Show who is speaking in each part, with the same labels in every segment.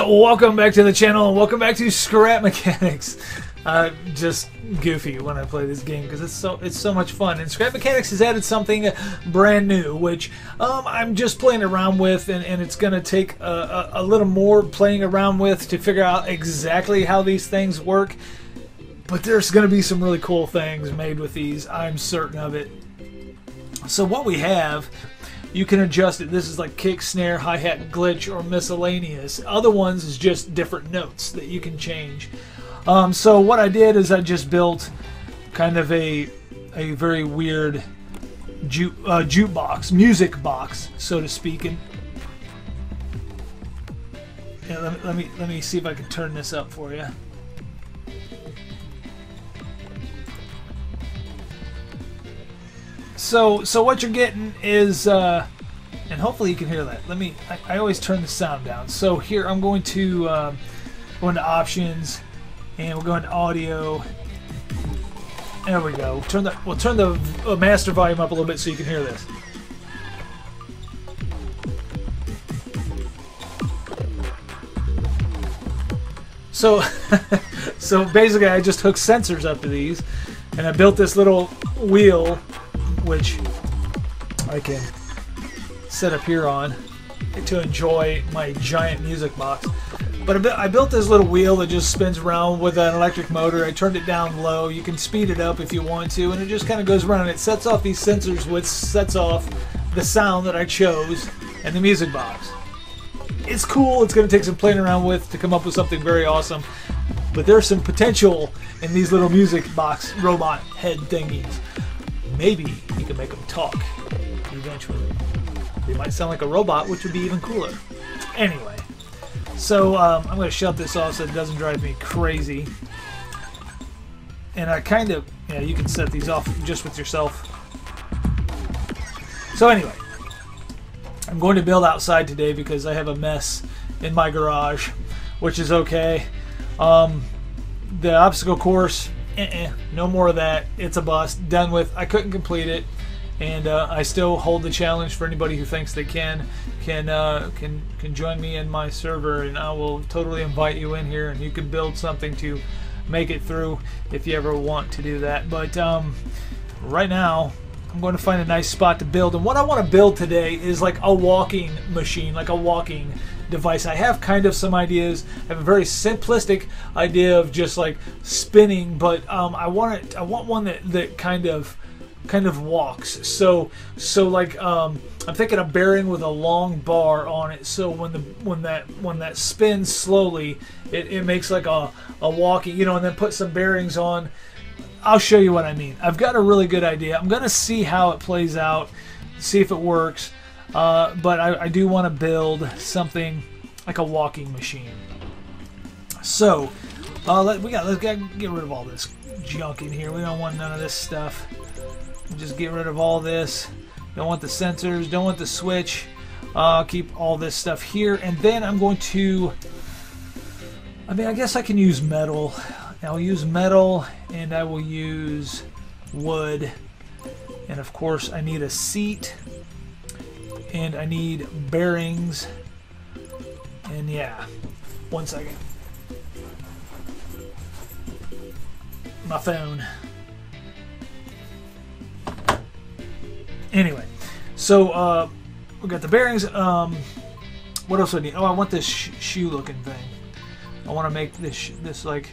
Speaker 1: Welcome back to the channel, and welcome back to Scrap Mechanics. Just goofy when I play this game because it's so much fun. And Scrap Mechanics has added something brand new, which I'm just playing around with, and it's going to take a little more playing around with to figure out exactly how these things work. But there's going to be some really cool things made with these, I'm certain of it. So what we have, you can adjust it. This is like kick, snare, hi-hat, glitch, or miscellaneous. Other ones is just different notes that you can change. So what I did is I just built kind of a very weird jukebox, music box, so to speak. And yeah, let me see if I can turn this up for you. So what you're getting is, and hopefully you can hear that. I always turn the sound down. So here I'm going to go into options, and we'll go into audio. There we go. We'll turn the master volume up a little bit so you can hear this. So, so basically I just hooked sensors up to these, and I built this little wheel, which I can set up here on to enjoy my giant music box. But I built this little wheel that just spins around with an electric motor. I turned it down low. You can speed it up if you want to, and it just kind of goes around. It sets off these sensors, which sets off the sound that I chose and the music box. It's cool. It's going to take some playing around with to come up with something very awesome. But there's some potential in these little music box robot head thingies. Maybe you can make them talk eventually. They might sound like a robot, which would be even cooler. Anyway, so I'm going to shut this off so it doesn't drive me crazy. And I kind of, yeah, you can set these off just with yourself. So anyway, I'm going to build outside today because I have a mess in my garage, which is okay. The obstacle course, no more of that. It's a bust. Done with. I couldn't complete it, and I still hold the challenge for anybody who thinks they can join me in my server, and I will totally invite you in here, and you can build something to make it through if you ever want to do that. But right now, I'm going to find a nice spot to build, and what I want to build today is like a walking machine, like a walking device. I have kind of some ideas. I have a very simplistic idea of just like spinning, but I want one that kind of walks. So like I'm thinking a bearing with a long bar on it. So when that spins slowly, it makes like a walking, and then put some bearings on. I'll show you what I mean. I've got a really good idea. I'm gonna see how it plays out, see if it works. But I do want to build something like a walking machine. So let's get rid of all this junk in here. We don't want none of this stuff. Just get rid of all this. Don't want the sensors. Don't want the switch. Keep all this stuff here. And then I'm going to, I guess I can use metal. I'll use metal, and I will use wood. And of course I need a seat. And I need bearings, and yeah, one second. My phone. Anyway, so we got the bearings. What else do I need? Oh, I want this shoe-looking thing. I want to make this like.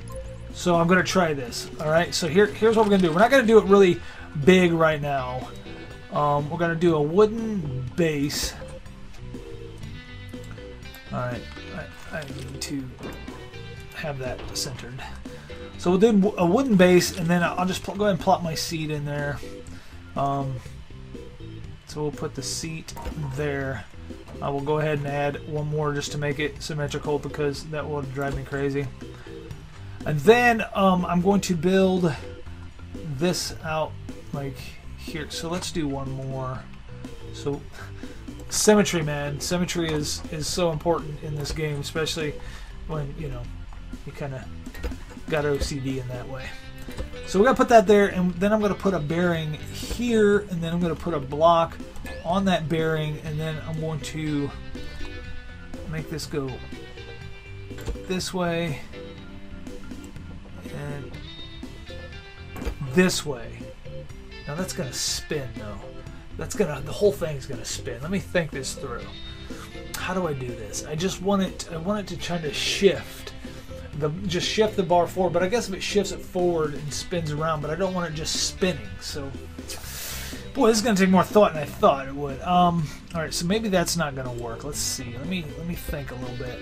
Speaker 1: So I'm gonna try this. All right. So here's what we're gonna do. We're not gonna do it really big right now. We're going to do a wooden base. Alright, I need to have that centered. So we'll do a wooden base, and then I'll just go ahead and plop my seat in there. So we'll put the seat there. I will go ahead and add one more just to make it symmetrical because that will drive me crazy. And then I'm going to build this out like here. So let's do one more. So symmetry, man. Symmetry is so important in this game, especially when you kind of got OCD in that way. So we're gonna put that there, and then I'm gonna put a bearing here, and then I'm gonna put a block on that bearing, and then I'm going to make this go this way and this way. Now that's gonna spin though. The whole thing's gonna spin. Let me think this through. How do I do this? I want it to try to shift. Just shift the bar forward, but I guess if it shifts it forward and spins around, but I don't want it just spinning. So, boy, this is gonna take more thought than I thought it would. All right, so maybe that's not gonna work. Let's see. Let me think a little bit.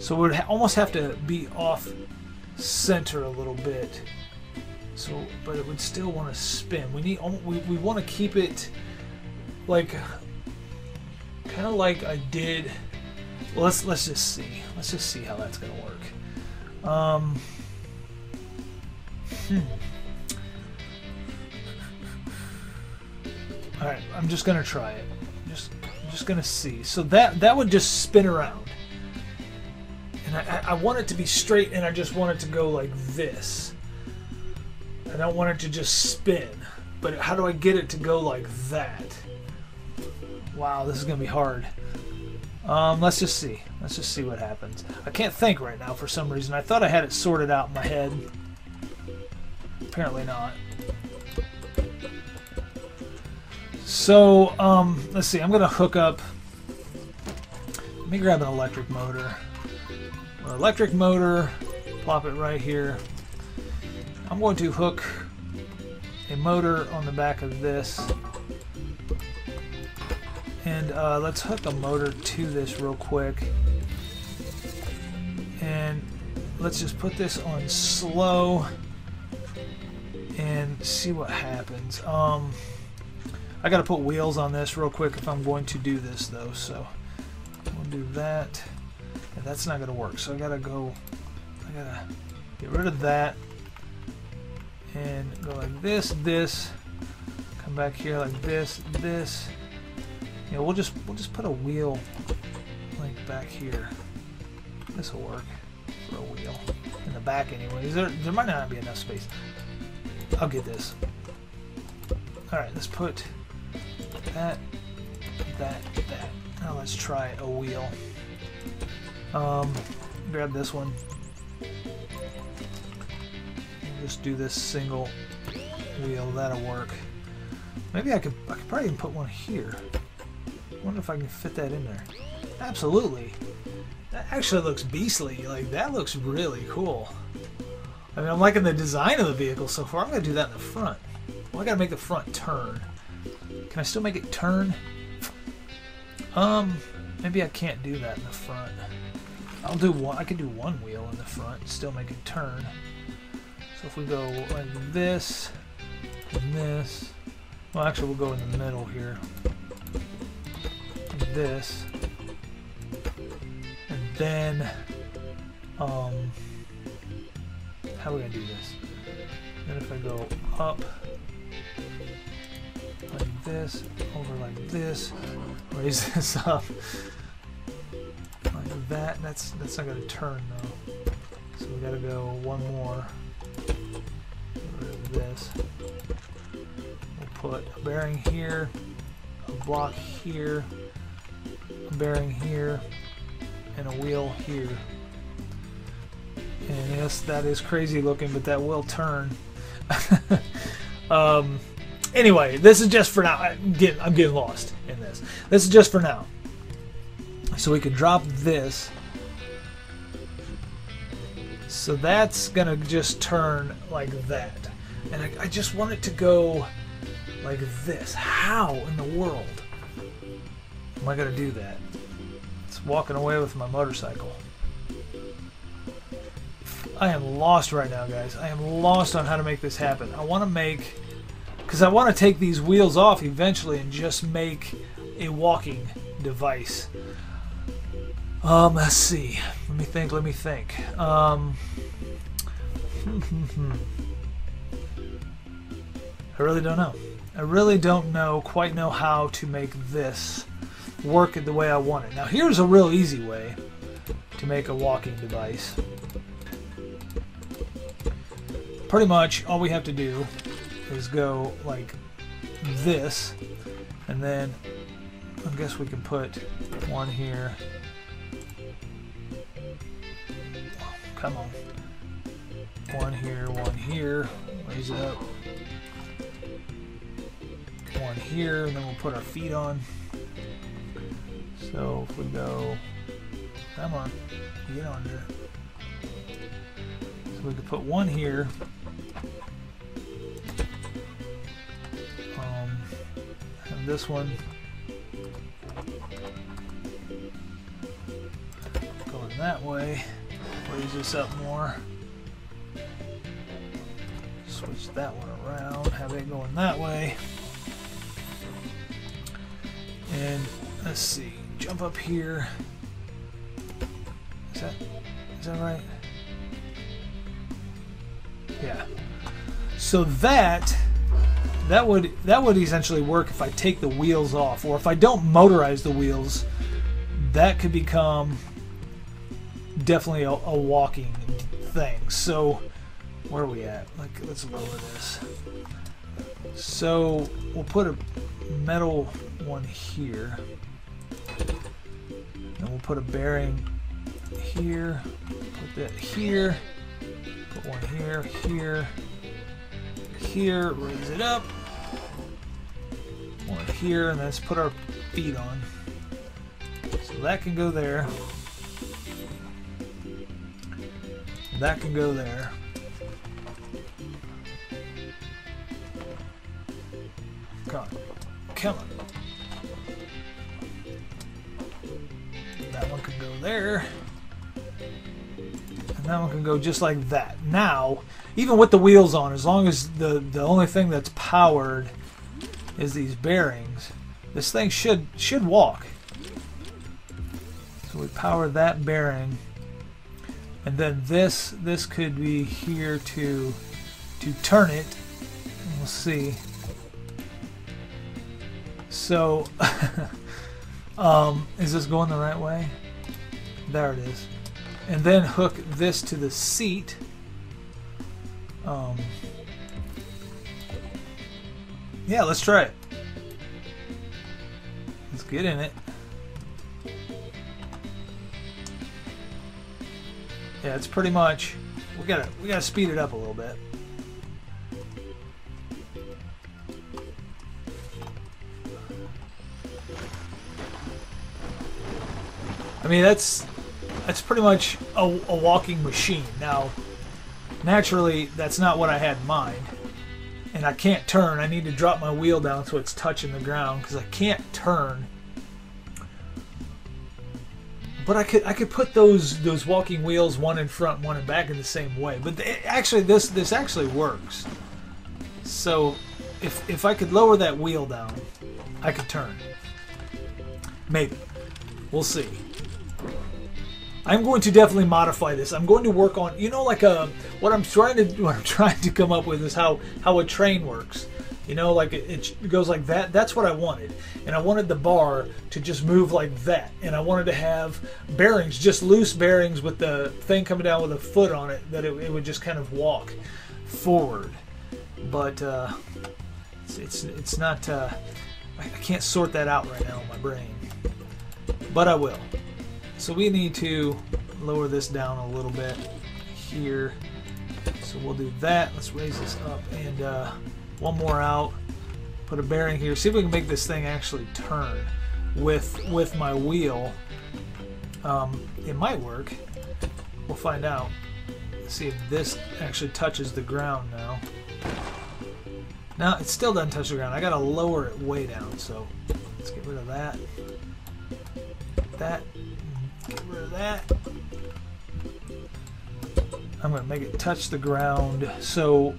Speaker 1: So it would almost have to be off center a little bit. So, but it would still want to spin. We want to keep it like kind of like I did. Well, let's just see. Let's just see how that's gonna work. All right, I'm just gonna try it. I'm just gonna see. So that would just spin around, and I want it to be straight, and I just want it to go like this. I don't want it to just spin, but how do I get it to go like that? Wow, this is gonna be hard. Let's just see. Let's just see what happens. I can't think right now for some reason. I thought I had it sorted out in my head. Apparently not. So, let's see. I'm gonna hook up. Let me grab an electric motor. An electric motor. Plop it right here. I'm going to hook a motor on the back of this. And let's hook a motor to this real quick. And let's just put this on slow and see what happens. I gotta put wheels on this real quick if I'm going to do this though, so we'll do that. And that's not gonna work, so I gotta get rid of that and go like this, come back here like this. Yeah, we'll just put a wheel like back here. This will work for a wheel in the back, anyways. There might not be enough space. I'll get this. All right, let's put that. Now let's try a wheel. Grab this one. Just do this single wheel. That'll work. Maybe I could probably even put one here. I wonder if I can fit that in there. Absolutely. That actually looks beastly. Like, that looks really cool. I mean, I'm liking the design of the vehicle so far. I'm going to do that in the front. Well, I got to make the front turn. Can I still make it turn? Maybe I can't do that in the front. I'll do one. I can do one wheel in the front and still make it turn. So if we go like this and this. Well, actually, we'll go in the middle here. This, and then how are we gonna do this? Then if I go up like this, over like this, raise this up like that. That's not gonna turn though. So we gotta go one more. Get rid of this. We'll put a bearing here, a block here, a bearing here, and a wheel here. And yes, that is crazy looking, but that will turn. Anyway, this is just for now. I'm getting lost in this. This is just for now. So we can drop this. So that's gonna just turn like that. And I just want it to go like this. How in the world am I gonna do that? It's walking away with my motorcycle. I am lost right now, guys. I am lost on how to make this happen. I want to make, because I want to take these wheels off eventually and just make a walking device. Let's see. Let me think. I really don't know. I really don't quite know how to make this work the way I want it. Now here's a real easy way to make a walking device. Pretty much all we have to do is go like this, and then I guess we can put one here Come on. One here, raise it up. One here, and then we'll put our feet on. So if we go, come on, get on there. So we could put one here. And this one going that way. Raise this up more. Switch that one around. Have it going that way. And let's see. Jump up here. Is that right? Yeah. So that would essentially work if I take the wheels off, or if I don't motorize the wheels. That could become definitely a walking thing. So where are we at? Like, let's lower this. So we'll put a metal one here, and we'll put a bearing here. Put that here. Put one here, here, here. Raise it up. One here, and let's put our feet on. So that can go there. That can go there. Come on. Come on. That one can go there. And that one can go just like that. Now, even with the wheels on, as long as the only thing that's powered is these bearings, this thing should walk. So we power that bearing, and then this could be here to turn it. And we'll see. So is this going the right way? There it is. And then hook this to the seat. Yeah, let's try it. Let's get in it. Yeah, it's pretty much, we gotta speed it up a little bit. I mean, that's pretty much a walking machine. Now, naturally, that's not what I had in mind. And I can't turn. I need to drop my wheel down so it's touching the ground, because I can't turn. But I could put those walking wheels, one in front, one in back, in the same way. But actually, this actually works. So if I could lower that wheel down, I could turn. Maybe. We'll see. I'm going to definitely modify this. I'm going to work on, you know, like what I'm trying to come up with is how a train works. You know, like it goes like that. That's what I wanted. And I wanted the bar to just move like that. And I wanted to have bearings, just loose bearings with the thing coming down with a foot on it, that it would just kind of walk forward. But it's not, I can't sort that out right now in my brain. But I will. So we need to lower this down a little bit here. So we'll do that. Let's raise this up, and one more out. Put a bearing here. See if we can make this thing actually turn with my wheel. It might work. We'll find out. Let's see if this actually touches the ground now. No, it still doesn't touch the ground. I gotta lower it way down. So let's get rid of that. That. Get rid of that. I'm going to make it touch the ground. So,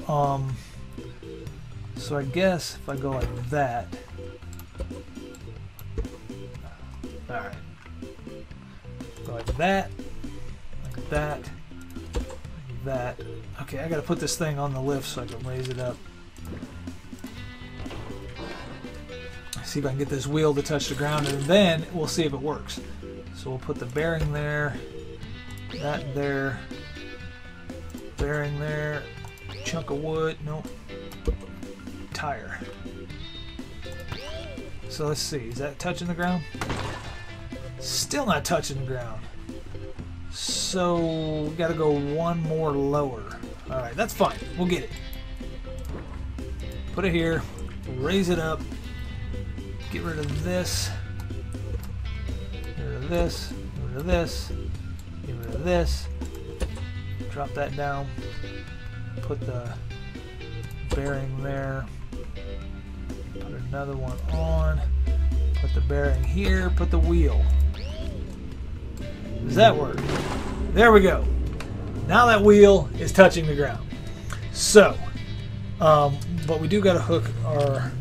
Speaker 1: so I guess if I go like that. Alright. Go like that. Like that. Like that. Okay, I got to put this thing on the lift so I can raise it up. See if I can get this wheel to touch the ground, and then we'll see if it works. So we'll put the bearing there, that there, bearing there, chunk of wood, nope, tire. So let's see, is that touching the ground? Still not touching the ground. So we got to go one more lower. All right, that's fine. We'll get it. Put it here. Raise it up. Get rid of this. Get rid of this. Get rid of this. Get rid of this. Drop that down. Put the bearing there. Put another one on. Put the bearing here. Put the wheel. Does that work? There we go. Now that wheel is touching the ground. So, but we do got to hook our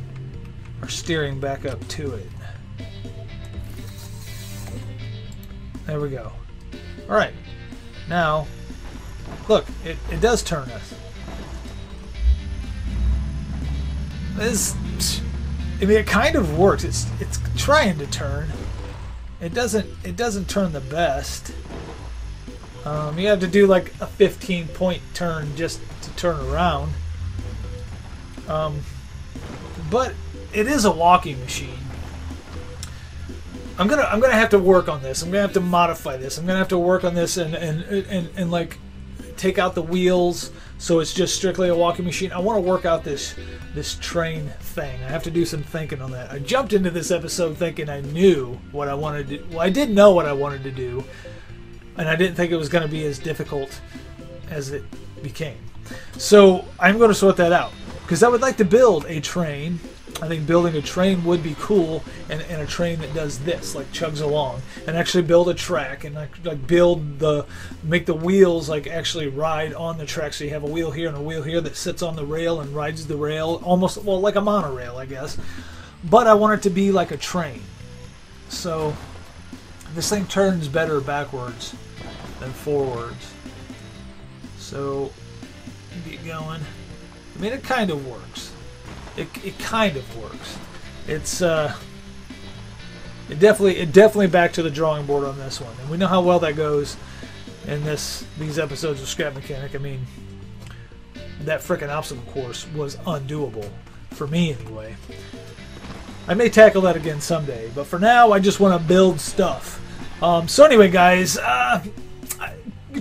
Speaker 1: steering back up to it. There we go. All right. Now, look, it does turn us. I mean, it kind of works. It's trying to turn. It doesn't turn the best. You have to do like a 15-point turn just to turn around. But it is a walking machine. I'm gonna have to work on this. I'm gonna have to modify this. I'm gonna have to work on this and like take out the wheels so it's just strictly a walking machine. I want to work out this train thing. I have to do some thinking on that. I jumped into this episode thinking I knew what I wanted to do. Well, I did know what I wanted to do, and I didn't think it was going to be as difficult as it became. So I'm going to sort that out because I would like to build a train. I think building a train would be cool, and a train that does this, like chugs along, and actually build a track and like make the wheels like actually ride on the track. So you have a wheel here and a wheel here that sits on the rail and rides the rail, almost, well, like a monorail, I guess. But I want it to be like a train. So this thing turns better backwards than forwards. So get going. I mean, it kind of works. It kind of works. It's it definitely back to the drawing board on this one, and we know how well that goes in these episodes of Scrap Mechanic. I mean, that frickin' obstacle course was undoable for me anyway. I may tackle that again someday, but for now I just want to build stuff. So anyway, guys,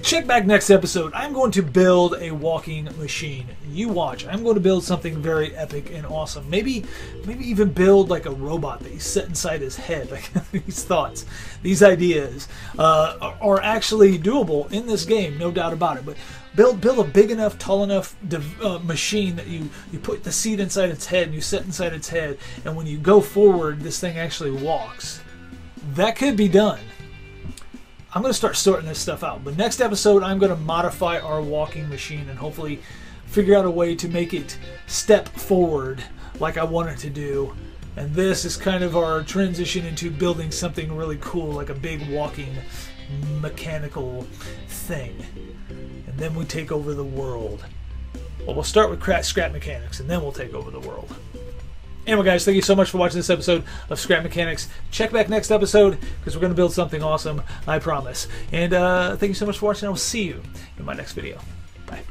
Speaker 1: check back next episode. I'm going to build a walking machine. You watch. I'm going to build something very epic and awesome. Maybe even build like a robot that you set inside his head. Like these thoughts, these ideas are actually doable in this game, no doubt about it. But build a big enough, tall enough machine that you put the seat inside its head and you sit inside its head, and when you go forward, this thing actually walks. That could be done. I'm going to start sorting this stuff out. But next episode, I'm going to modify our walking machine and hopefully figure out a way to make it step forward like I want it to do. And this is kind of our transition into building something really cool, like a big walking mechanical thing. And then we take over the world. Well, we'll start with Scrap Mechanics, and then we'll take over the world. Anyway, guys, thank you so much for watching this episode of Scrap Mechanics. Check back next episode because we're going to build something awesome, I promise. And thank you so much for watching. I will see you in my next video. Bye.